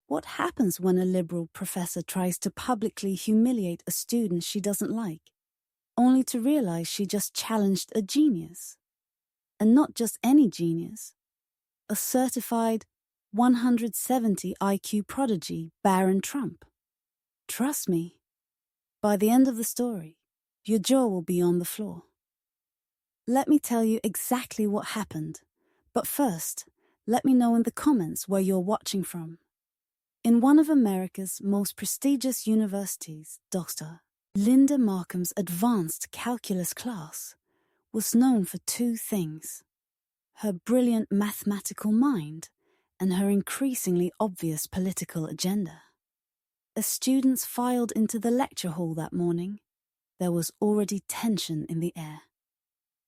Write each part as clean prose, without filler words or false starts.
What happens when a liberal professor tries to publicly humiliate a student she doesn't like, only to realize she just challenged a genius? And not just any genius, a certified 170 IQ prodigy, Barron Trump. Trust me, by the end of the story, your jaw will be on the floor. Let me tell you exactly what happened, but first, let me know in the comments where you're watching from. In one of America's most prestigious universities, Dr. Linda Markham's advanced calculus class was known for two things: her brilliant mathematical mind and her increasingly obvious political agenda. As students filed into the lecture hall that morning, there was already tension in the air.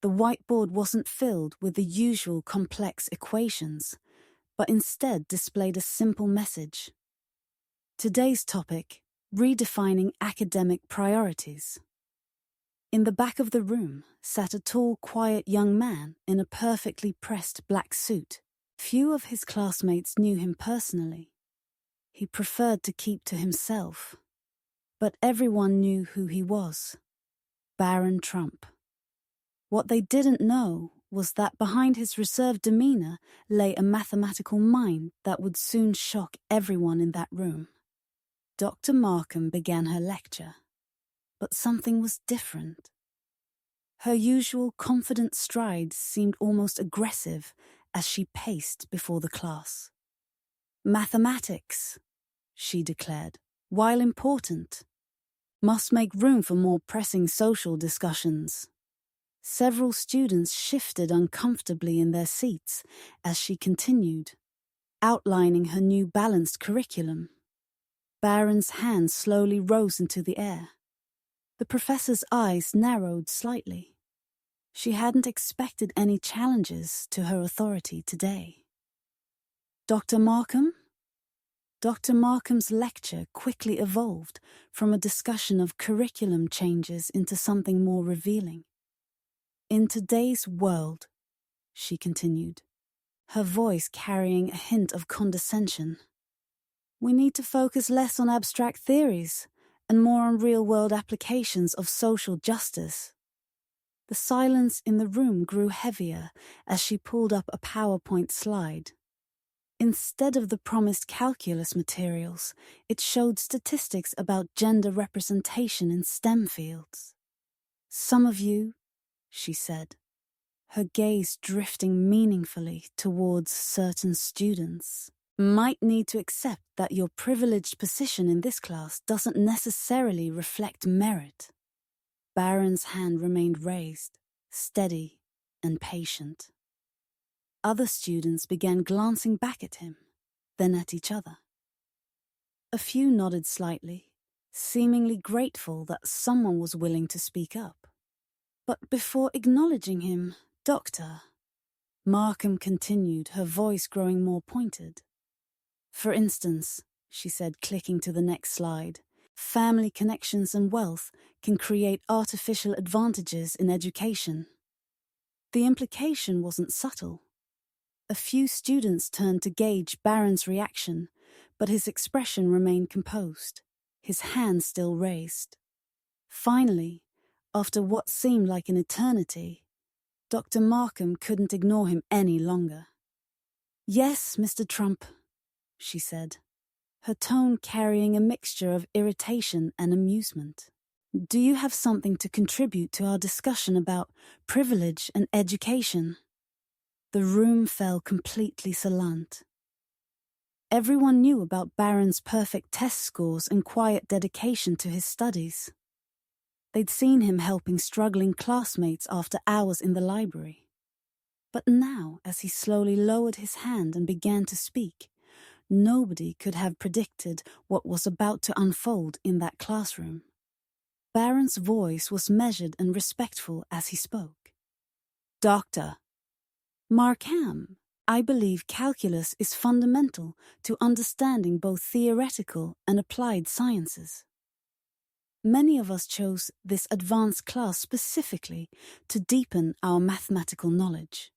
The whiteboard wasn't filled with the usual complex equations, but instead displayed a simple message. Today's topic: redefining academic priorities. In the back of the room sat a tall, quiet young man in a perfectly pressed black suit. Few of his classmates knew him personally. He preferred to keep to himself. But everyone knew who he was: Barron Trump. What they didn't know was that behind his reserved demeanor lay a mathematical mind that would soon shock everyone in that room. Dr. Markham began her lecture, but something was different. Her usual confident strides seemed almost aggressive as she paced before the class. Mathematics, she declared, while important, must make room for more pressing social discussions. Several students shifted uncomfortably in their seats as she continued, outlining her new balanced curriculum. Barron's hand slowly rose into the air. The professor's eyes narrowed slightly. She hadn't expected any challenges to her authority today. Dr. Markham? Dr. Markham's lecture quickly evolved from a discussion of curriculum changes into something more revealing. In today's world, she continued, her voice carrying a hint of condescension, we need to focus less on abstract theories and more on real-world applications of social justice. The silence in the room grew heavier as she pulled up a PowerPoint slide. Instead of the promised calculus materials, it showed statistics about gender representation in STEM fields. Some of you, she said, her gaze drifting meaningfully towards certain students, might need to accept that your privileged position in this class doesn't necessarily reflect merit. Barron's hand remained raised, steady and patient. Other students began glancing back at him, then at each other. A few nodded slightly, seemingly grateful that someone was willing to speak up. But before acknowledging him, Dr. Markham continued, her voice growing more pointed. For instance, she said, clicking to the next slide, family connections and wealth can create artificial advantages in education. The implication wasn't subtle. A few students turned to gauge Barron's reaction, but his expression remained composed, his hand still raised. Finally, after what seemed like an eternity, Dr. Markham couldn't ignore him any longer. Yes, Mr. Trump, she said, her tone carrying a mixture of irritation and amusement. Do you have something to contribute to our discussion about privilege and education? The room fell completely silent. Everyone knew about Barron's perfect test scores and quiet dedication to his studies. They'd seen him helping struggling classmates after hours in the library. But now, as he slowly lowered his hand and began to speak, nobody could have predicted what was about to unfold in that classroom. Barron's voice was measured and respectful as he spoke. Dr. Markham, I believe calculus is fundamental to understanding both theoretical and applied sciences. Many of us chose this advanced class specifically to deepen our mathematical knowledge.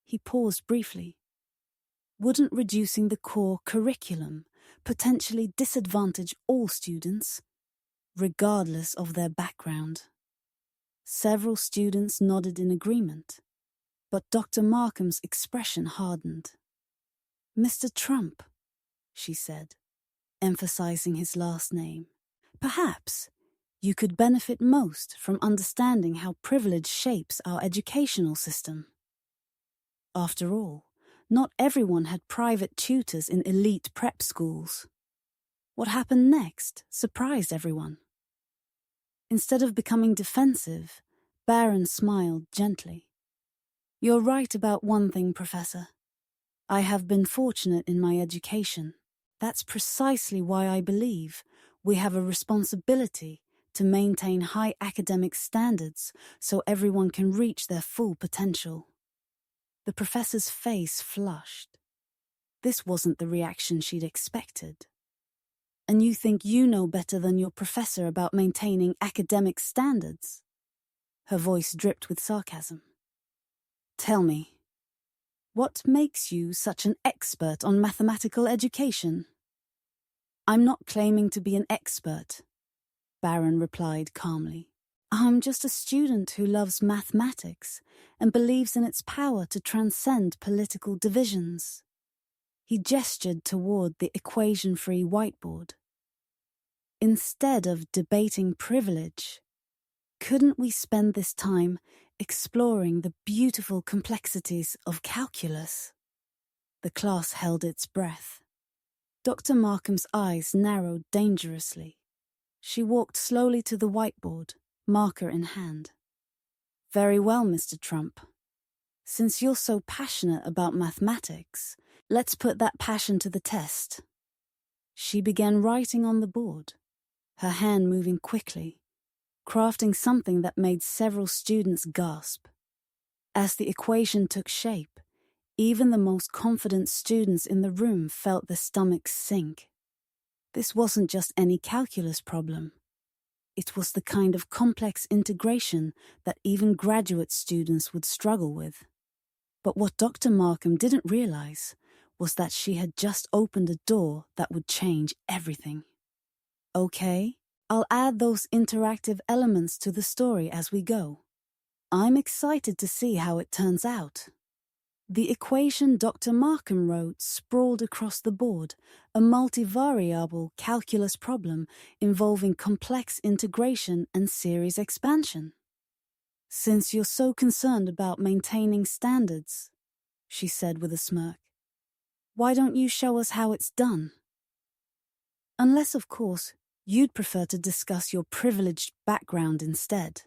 He paused briefly. Wouldn't reducing the core curriculum potentially disadvantage all students, regardless of their background? Several students nodded in agreement, but Dr. Markham's expression hardened. "Mr. Trump," she said, emphasizing his last name, "perhaps you could benefit most from understanding how privilege shapes our educational system." After all, not everyone had private tutors in elite prep schools. What happened next surprised everyone. Instead of becoming defensive, Barron smiled gently. "You're right about one thing, Professor. I have been fortunate in my education. That's precisely why I believe we have a responsibility to maintain high academic standards so everyone can reach their full potential." The professor's face flushed. This wasn't the reaction she'd expected. "And you think you know better than your professor about maintaining academic standards?" Her voice dripped with sarcasm. "Tell me, what makes you such an expert on mathematical education?" "I'm not claiming to be an expert," Barron replied calmly. "I'm just a student who loves mathematics and believes in its power to transcend political divisions." He gestured toward the equation-free whiteboard. "Instead of debating privilege, couldn't we spend this time exploring the beautiful complexities of calculus?" The class held its breath. Dr. Markham's eyes narrowed dangerously. She walked slowly to the whiteboard, marker in hand. "Very well, Mr. Trump. Since you're so passionate about mathematics, let's put that passion to the test." She began writing on the board, her hand moving quickly, crafting something that made several students gasp. As the equation took shape, even the most confident students in the room felt their stomachs sink. This wasn't just any calculus problem. It was the kind of complex integration that even graduate students would struggle with. But what Dr. Markham didn't realize was that she had just opened a door that would change everything. "Okay, I'll add those interactive elements to the story as we go. I'm excited to see how it turns out." The equation Dr. Markham wrote sprawled across the board, a multivariable calculus problem involving complex integration and series expansion. "Since you're so concerned about maintaining standards," she said with a smirk, "why don't you show us how it's done? Unless, of course, you'd prefer to discuss your privileged background instead."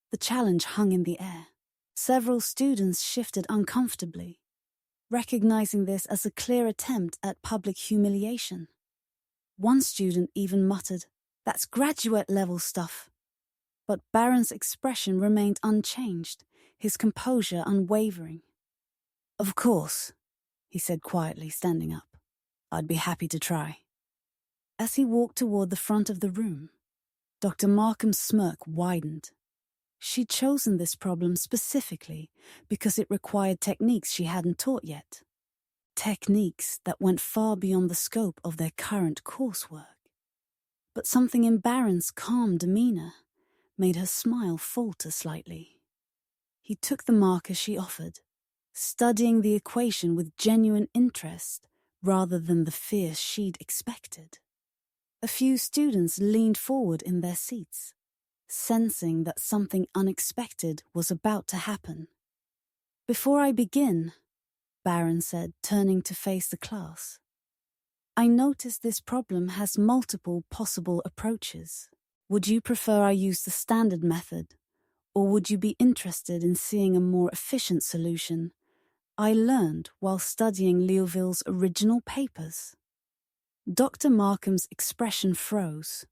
The challenge hung in the air. Several students shifted uncomfortably, recognizing this as a clear attempt at public humiliation. One student even muttered, "That's graduate-level stuff." But Barron's expression remained unchanged, his composure unwavering. "Of course," he said quietly, standing up. "I'd be happy to try." As he walked toward the front of the room, Dr. Markham's smirk widened. She'd chosen this problem specifically because it required techniques she hadn't taught yet. Techniques that went far beyond the scope of their current coursework. But something in Barron's calm demeanor made her smile falter slightly. He took the marker she offered, studying the equation with genuine interest rather than the fear she'd expected. A few students leaned forward in their seats, sensing that something unexpected was about to happen. "Before I begin," Barron said, turning to face the class, "I notice this problem has multiple possible approaches. Would you prefer I use the standard method, or would you be interested in seeing a more efficient solution I learned while studying Liouville's original papers?" Dr. Markham's expression froze.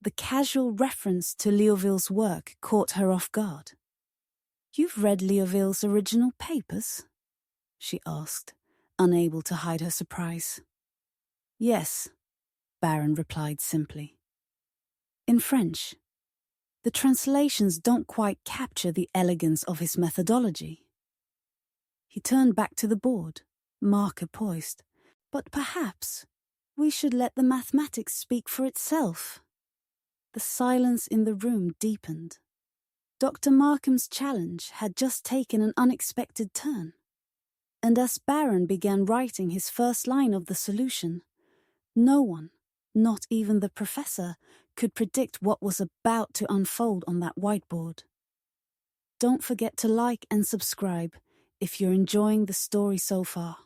The casual reference to Liouville's work caught her off guard. "You've read Liouville's original papers?" she asked, unable to hide her surprise. "Yes," Barron replied simply. "In French. The translations don't quite capture the elegance of his methodology." He turned back to the board, Marker poised. But perhaps we should let the mathematics speak for itself. The silence in the room deepened. Dr. Markham's challenge had just taken an unexpected turn. And as Barron began writing his first line of the solution, no one, not even the professor, could predict what was about to unfold on that whiteboard. Don't forget to like and subscribe if you're enjoying the story so far.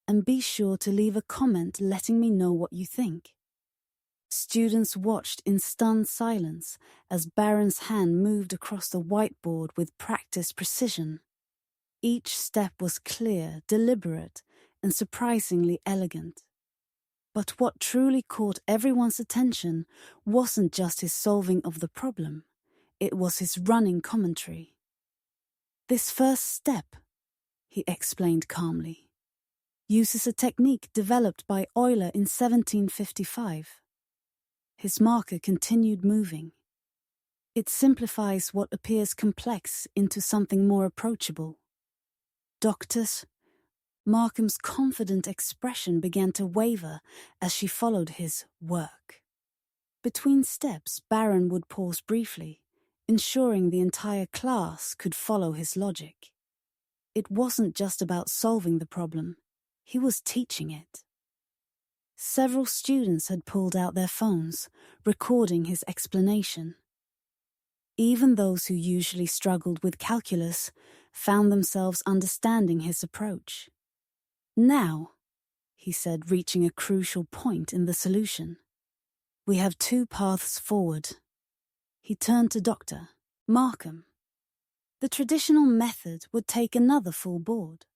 And be sure to leave a comment letting me know what you think. Students watched in stunned silence as Barron's hand moved across the whiteboard with practiced precision. Each step was clear, deliberate, and surprisingly elegant. But what truly caught everyone's attention wasn't just his solving of the problem, it was his running commentary. This first step, he explained calmly, uses a technique developed by Euler in 1755. His marker continued moving. It simplifies what appears complex into something more approachable. Dr. Markham's confident expression began to waver as she followed his work. Between steps, Barron would pause briefly, ensuring the entire class could follow his logic. It wasn't just about solving the problem, he was teaching it. Several students had pulled out their phones, recording his explanation. Even those who usually struggled with calculus found themselves understanding his approach. Now, he said, reaching a crucial point in the solution, we have two paths forward. He turned to Dr. Markham. The traditional method would take another full board.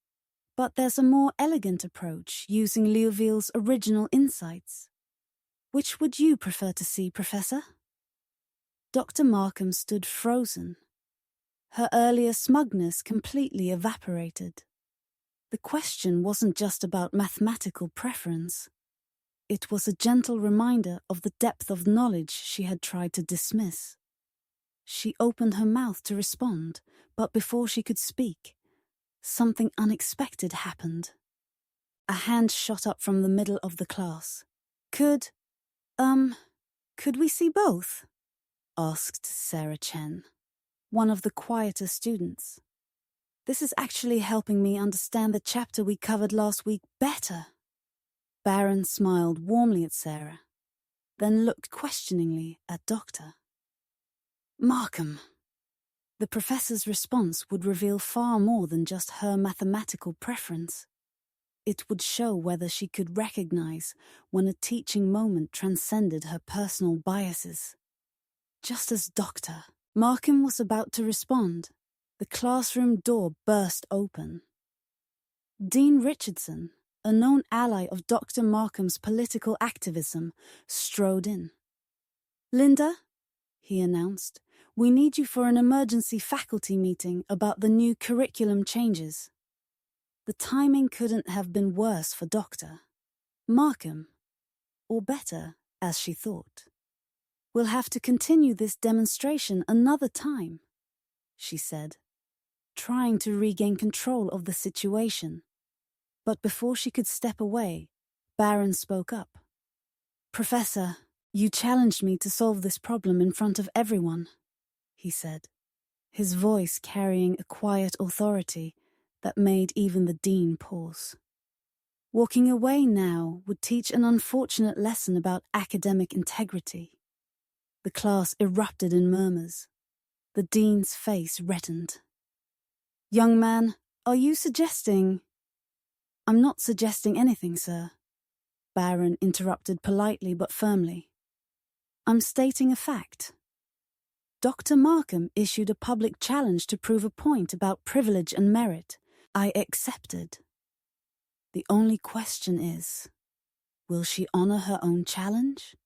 But there's a more elegant approach using Liouville's original insights. Which would you prefer to see, Professor? Dr. Markham stood frozen. Her earlier smugness completely evaporated. The question wasn't just about mathematical preference. It was a gentle reminder of the depth of knowledge she had tried to dismiss. She opened her mouth to respond, but before she could speak, something unexpected happened. A hand shot up from the middle of the class. Could we see both? Asked Sarah Chen, one of the quieter students. This is actually helping me understand the chapter we covered last week better. Barron smiled warmly at Sarah, then looked questioningly at Dr. Markham. The professor's response would reveal far more than just her mathematical preference. It would show whether she could recognize when a teaching moment transcended her personal biases. Just as Dr. Markham was about to respond, the classroom door burst open. Dean Richardson, a known ally of Dr. Markham's political activism, strode in. Linda, he announced, we need you for an emergency faculty meeting about the new curriculum changes. The timing couldn't have been worse for Dr. Markham, or better, as she thought. We'll have to continue this demonstration another time, she said, trying to regain control of the situation. But before she could step away, Barron spoke up. Professor, you challenged me to solve this problem in front of everyone, he said, his voice carrying a quiet authority that made even the dean pause. Walking away now would teach an unfortunate lesson about academic integrity. The class erupted in murmurs. The dean's face reddened. Young man, are you suggesting... I'm not suggesting anything, sir, Barron interrupted politely but firmly. I'm stating a fact. Dr. Markham issued a public challenge to prove a point about privilege and merit. I accepted. The only question is, will she honor her own challenge?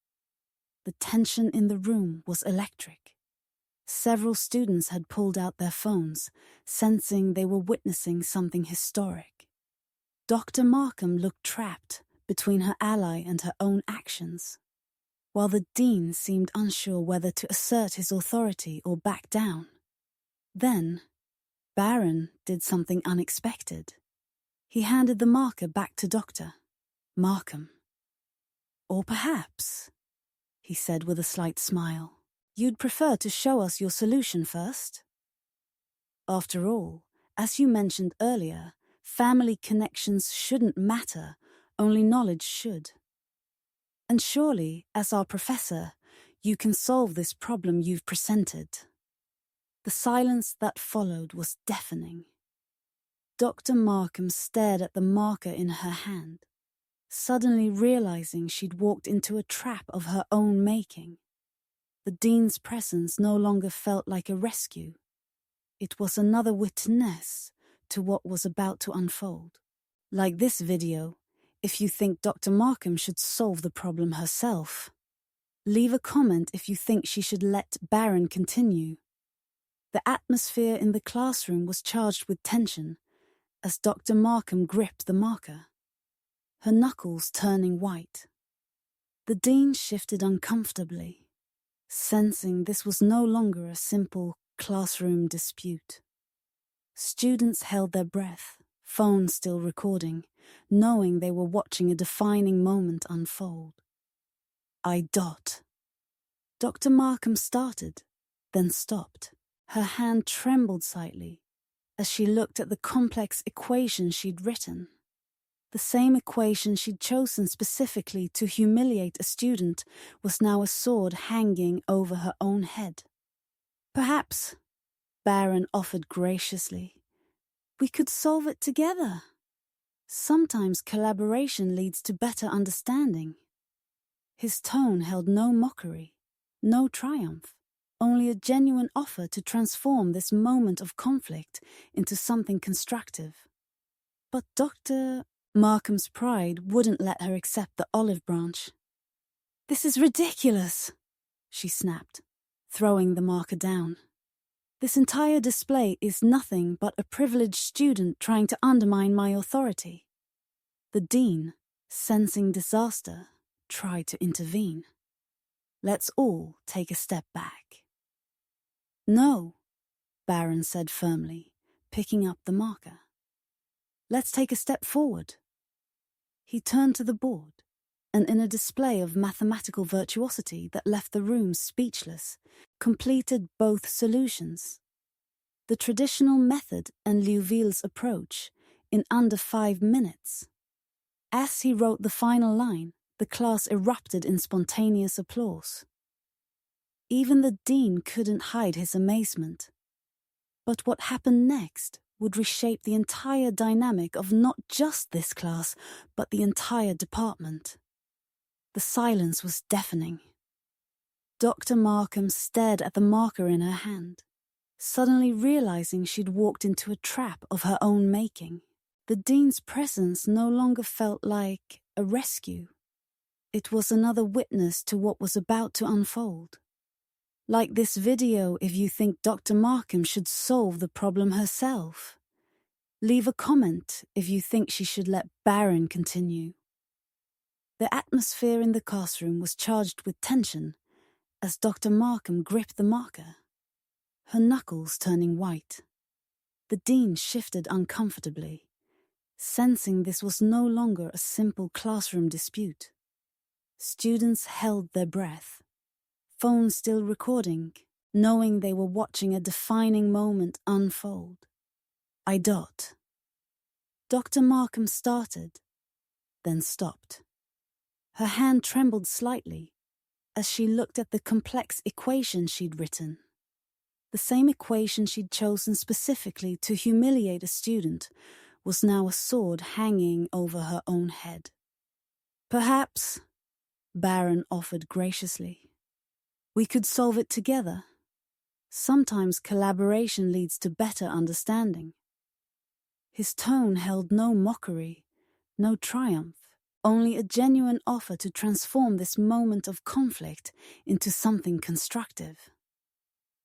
The tension in the room was electric. Several students had pulled out their phones, sensing they were witnessing something historic. Dr. Markham looked trapped between her ally and her own actions, while the dean seemed unsure whether to assert his authority or back down. Then, Barron did something unexpected. He handed the marker back to Dr. Markham. Or perhaps, he said with a slight smile, you'd prefer to show us your solution first? After all, as you mentioned earlier, family connections shouldn't matter, only knowledge should. And surely, as our professor, you can solve this problem you've presented. The silence that followed was deafening. Dr. Markham stared at the marker in her hand, suddenly realizing she'd walked into a trap of her own making. The dean's presence no longer felt like a rescue. It was another witness to what was about to unfold. Like this video, if you think Dr. Markham should solve the problem herself. Leave a comment if you think she should let Barron continue. The atmosphere in the classroom was charged with tension as Dr. Markham gripped the marker, her knuckles turning white. The dean shifted uncomfortably, sensing this was no longer a simple classroom dispute. Students held their breath, phones still recording, knowing they were watching a defining moment unfold. I dot. Dr. Markham started, then stopped. Her hand trembled slightly as she looked at the complex equation she'd written. The same equation she'd chosen specifically to humiliate a student was now a sword hanging over her own head. Perhaps, Barron offered graciously, we could solve it together. Sometimes collaboration leads to better understanding. His tone held no mockery, no triumph, only a genuine offer to transform this moment of conflict into something constructive. But Dr. Markham's pride wouldn't let her accept the olive branch. This is ridiculous, she snapped, throwing the marker down. This entire display is nothing but a privileged student trying to undermine my authority. The dean, sensing disaster, tried to intervene. Let's all take a step back. No, Barron said firmly, picking up the marker. Let's take a step forward. He turned to the board, and in a display of mathematical virtuosity that left the room speechless, completed both solutions. The traditional method and Liouville's approach in under 5 minutes. As he wrote the final line, the class erupted in spontaneous applause. Even the dean couldn't hide his amazement. But what happened next would reshape the entire dynamic of not just this class, but the entire department. The silence was deafening. Dr. Markham stared at the marker in her hand, suddenly realizing she'd walked into a trap of her own making. The dean's presence no longer felt like a rescue. It was another witness to what was about to unfold. Like this video if you think Dr. Markham should solve the problem herself. Leave a comment if you think she should let Barron continue. The atmosphere in the classroom was charged with tension as Dr. Markham gripped the marker, her knuckles turning white. The dean shifted uncomfortably, sensing this was no longer a simple classroom dispute. Students held their breath, phones still recording, knowing they were watching a defining moment unfold. I dot. Dr. Markham started, then stopped. Her hand trembled slightly as she looked at the complex equation she'd written. The same equation she'd chosen specifically to humiliate a student was now a sword hanging over her own head. Perhaps, Barron offered graciously, we could solve it together. Sometimes collaboration leads to better understanding. His tone held no mockery, no triumph, only a genuine offer to transform this moment of conflict into something constructive.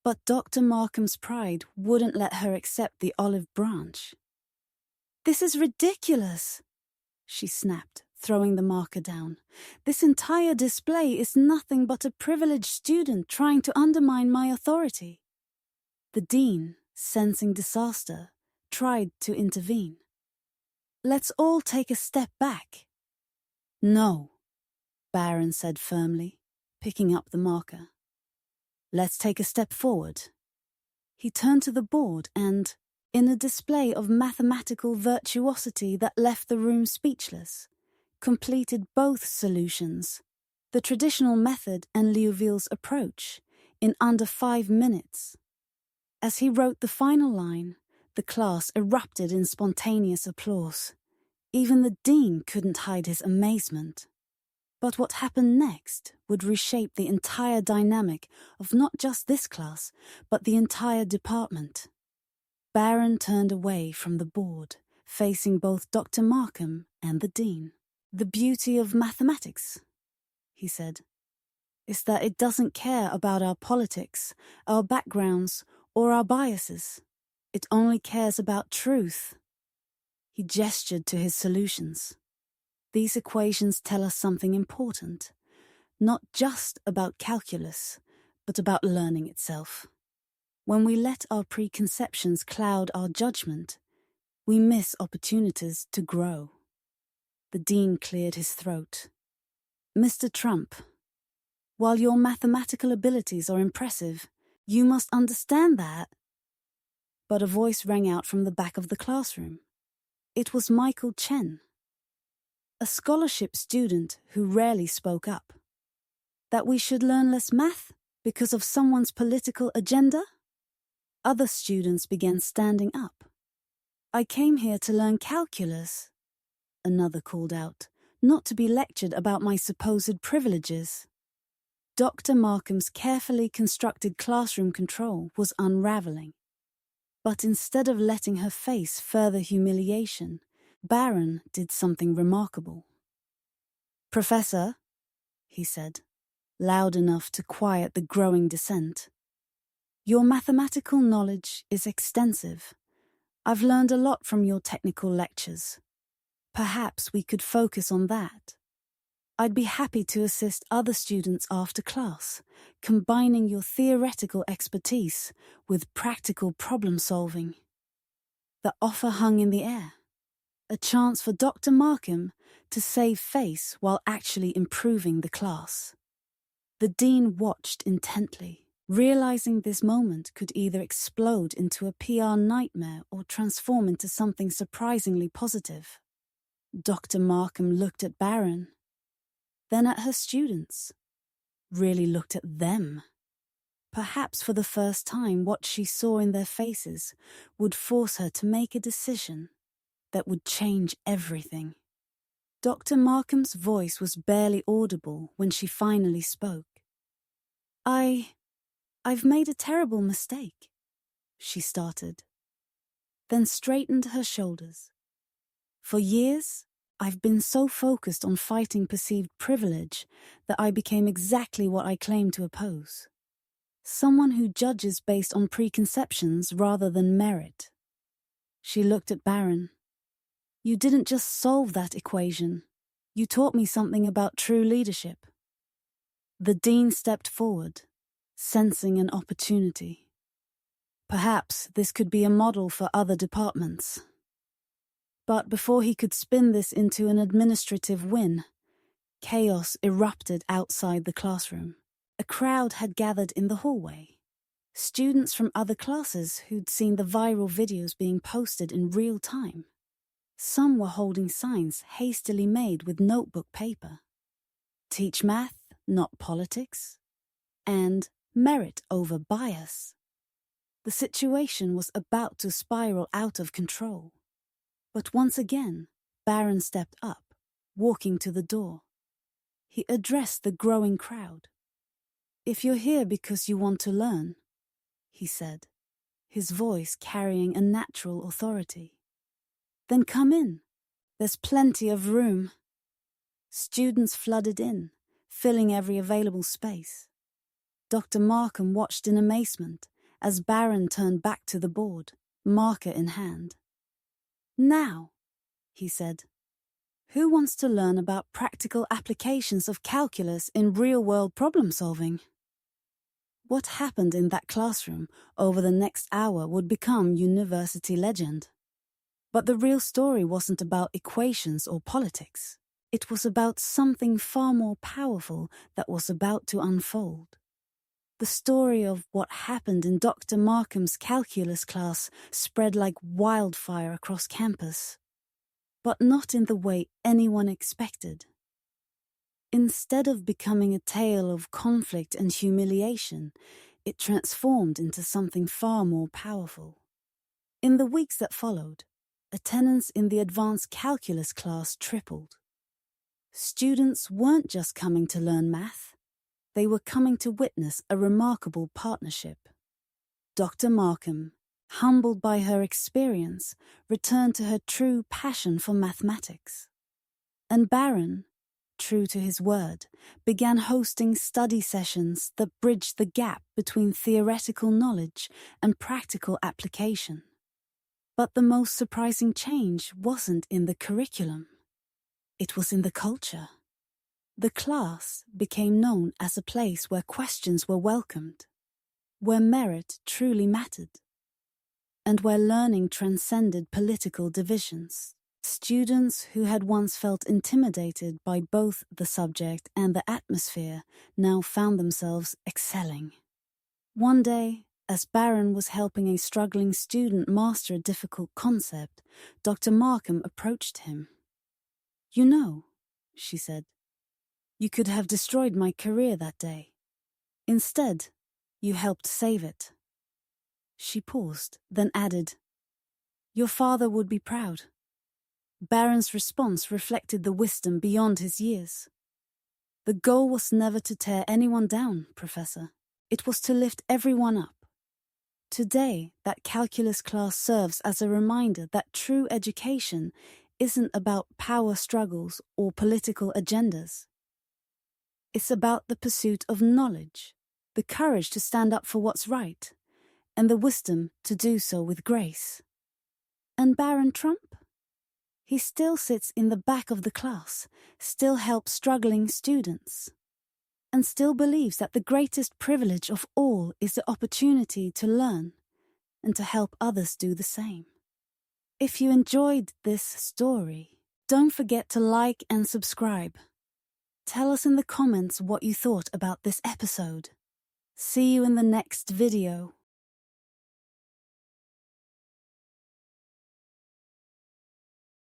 But Dr. Markham's pride wouldn't let her accept the olive branch. This is ridiculous, she snapped, throwing the marker down. This entire display is nothing but a privileged student trying to undermine my authority. The dean, sensing disaster, tried to intervene. Let's all take a step back. No, Barron said firmly, picking up the marker. Let's take a step forward. He turned to the board and, in a display of mathematical virtuosity that left the room speechless, completed both solutions, the traditional method and Liouville's approach, in under 5 minutes. As he wrote the final line, the class erupted in spontaneous applause. Even the dean couldn't hide his amazement. But what happened next would reshape the entire dynamic of not just this class, but the entire department. Barron turned away from the board, facing both Dr. Markham and the dean. The beauty of mathematics, he said, is that it doesn't care about our politics, our backgrounds, or our biases. It only cares about truth. He gestured to his solutions. These equations tell us something important, not just about calculus, but about learning itself. When we let our preconceptions cloud our judgment, we miss opportunities to grow. The dean cleared his throat. Mr. Trump, while your mathematical abilities are impressive, you must understand that. But a voice rang out from the back of the classroom. It was Michael Chen, a scholarship student who rarely spoke up. That we should learn less math because of someone's political agenda? Other students began standing up. I came here to learn calculus, another called out, not to be lectured about my supposed privileges. Dr. Markham's carefully constructed classroom control was unraveling. But instead of letting her face further humiliation, Barron did something remarkable. Professor, he said, loud enough to quiet the growing dissent, your mathematical knowledge is extensive. I've learned a lot from your technical lectures. Perhaps we could focus on that. I'd be happy to assist other students after class, combining your theoretical expertise with practical problem solving. The offer hung in the air. A chance for Dr. Markham to save face while actually improving the class. The dean watched intently, realizing this moment could either explode into a PR nightmare or transform into something surprisingly positive. Dr. Markham looked at Barron, then at her students, really looked at them. Perhaps for the first time what she saw in their faces would force her to make a decision that would change everything. Dr. Markham's voice was barely audible when she finally spoke. I've made a terrible mistake, she started, then straightened her shoulders. For years, I've been so focused on fighting perceived privilege that I became exactly what I claim to oppose. Someone who judges based on preconceptions rather than merit. She looked at Barron. You didn't just solve that equation. You taught me something about true leadership. The dean stepped forward, sensing an opportunity. Perhaps this could be a model for other departments. But before he could spin this into an administrative win, chaos erupted outside the classroom. A crowd had gathered in the hallway. Students from other classes who'd seen the viral videos being posted in real time. Some were holding signs hastily made with notebook paper. Teach math, not politics. And merit over bias. The situation was about to spiral out of control. But once again, Barron stepped up, walking to the door. He addressed the growing crowd. If you're here because you want to learn, he said, his voice carrying a natural authority, then come in. There's plenty of room. Students flooded in, filling every available space. Dr. Markham watched in amazement as Barron turned back to the board, marker in hand. Now, he said, who wants to learn about practical applications of calculus in real-world problem-solving? What happened in that classroom over the next hour would become university legend. But the real story wasn't about equations or politics. It was about something far more powerful that was about to unfold. The story of what happened in Dr. Markham's calculus class spread like wildfire across campus, but not in the way anyone expected. Instead of becoming a tale of conflict and humiliation, it transformed into something far more powerful. In the weeks that followed, attendance in the advanced calculus class tripled. Students weren't just coming to learn math, they were coming to witness a remarkable partnership. Dr. Markham, humbled by her experience, returned to her true passion for mathematics. And Barron, true to his word, began hosting study sessions that bridged the gap between theoretical knowledge and practical application. But the most surprising change wasn't in the curriculum. It was in the culture. The class became known as a place where questions were welcomed, where merit truly mattered, and where learning transcended political divisions. Students who had once felt intimidated by both the subject and the atmosphere now found themselves excelling. One day, as Barron was helping a struggling student master a difficult concept, Dr. Markham approached him. "You know," she said, "you could have destroyed my career that day. Instead, you helped save it." She paused, then added, "Your father would be proud." Barron's response reflected the wisdom beyond his years. The goal was never to tear anyone down, Professor. It was to lift everyone up. Today, that calculus class serves as a reminder that true education isn't about power struggles or political agendas. It's about the pursuit of knowledge, the courage to stand up for what's right, and the wisdom to do so with grace. And Barron Trump? He still sits in the back of the class, still helps struggling students, and still believes that the greatest privilege of all is the opportunity to learn and to help others do the same. If you enjoyed this story, don't forget to like and subscribe. Tell us in the comments what you thought about this episode. See you in the next video.